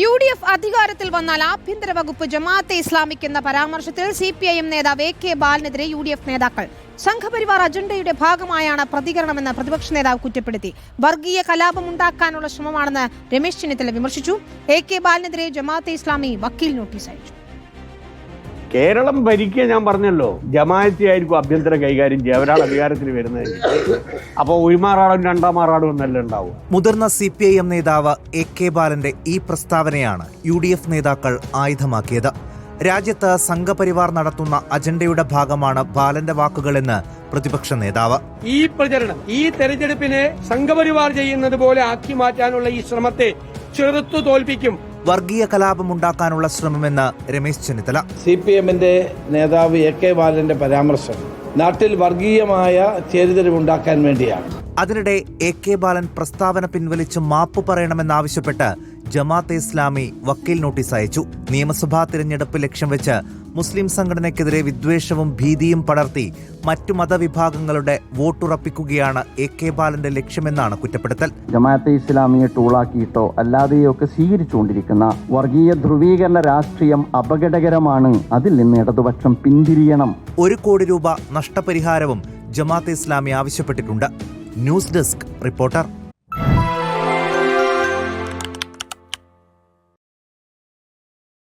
UDF അധികാരത്തിൽ വന്നാൽ ആഭ്യന്തര വകുപ്പ് ജമാഅത്തെ ഇസ്ലാമിക് എന്ന പരാമർശത്തിൽ CPIM നേതാവ് AK ബാലനെതിരെ UDF നേതാക്കൾ സംഘപരിവാർ അജണ്ടയുടെ ഭാഗമായാണ് പ്രതികരണമെന്ന് പ്രതിപക്ഷ നേതാവ് കുറ്റപ്പെടുത്തി. വർഗീയ കലാപമുണ്ടാക്കാനുള്ള ശ്രമമാണെന്ന് രമേശ് ചെന്നിത്തല വിമർശിച്ചു. AK ബാലനെതിരെ ജമാഅത്തെ ഇസ്ലാമി വക്കീൽ നോട്ടീസ് അയച്ചു. കേരളം ഭരിക്കുക ഞാൻ പറഞ്ഞല്ലോ, ജമാഅത്തായിരിക്കും ആഭ്യന്തരം കൈകാര്യം ചെയ്യുക. ഒരാൾ അധികാരത്തിൽ വരുന്നത് അപ്പോൾ ഉൾമാറാടും രണ്ടാമാറാടും എന്നല്ല ഉണ്ടാവും. മുതിർന്ന CPIM നേതാവ് AK ബാലന്റെ ഈ പ്രസ്താവനയാണ് UDF നേതാക്കൾ ആയുധമാക്കിയത്. രാജ്യത്ത് സംഘപരിവാർ നടത്തുന്ന അജണ്ടയുടെ ഭാഗമാണ് ബാലന്റെ വാക്കുകളെന്ന് പ്രതിപക്ഷ നേതാവ്. ഈ പ്രചരണം ഈ തെരഞ്ഞെടുപ്പിനെ സംഘപരിവാർ ചെയ്യുന്നത് പോലെ ആക്കി മാറ്റാനുള്ള ഈ ശ്രമത്തെ ചെറുത്തു തോൽപ്പിക്കും. വർഗീയ കലാപമുണ്ടാക്കാനുള്ള ശ്രമമെന്ന് രമേശ് ചെന്നിത്തല. CPMന്റെ നേതാവ് AK ബാലന്റെ പരാമർശം നാട്ടിൽ വർഗീയമായ ചേരിതിരിവുണ്ടാക്കാൻ വേണ്ടിയാണ്. അതിനിടെ AK ബാലൻ പ്രസ്താവന പിൻവലിച്ച് മാപ്പ് പറയണമെന്നാവശ്യപ്പെട്ട് ജമാഅത്തെ ഇസ്ലാമി വക്കീൽ നോട്ടീസ് അയച്ചു. നിയമസഭാ തിരഞ്ഞെടുപ്പ് ലക്ഷ്യം വെച്ച് മുസ്ലിം സംഘടനയ്ക്കെതിരെ വിദ്വേഷവും ഭീതിയും പടർത്തി മറ്റു മതവിഭാഗങ്ങളുടെ വോട്ടുറപ്പിക്കുകയാണ് AK ബാലന്റെ ലക്ഷ്യമെന്നാണ് കുറ്റപ്പെടുത്തൽ. ജമാഅത്തെ ഇസ്ലാമിയെ ടൂളാക്കിയിട്ടോ അല്ലാതെയോ ഒക്കെ സ്വീകരിച്ചുകൊണ്ടിരിക്കുന്ന വർഗീയ ധ്രുവീകരണ രാഷ്ട്രീയം അപകടകരമാണ്. അതിൽ നിന്ന് ഇടതുപക്ഷം പിന്തിരിയണം. 1 കോടി രൂപ നഷ്ടപരിഹാരവും ജമാഅത്തെ ഇസ്ലാമി ആവശ്യപ്പെട്ടിട്ടുണ്ട്. News desk reporter.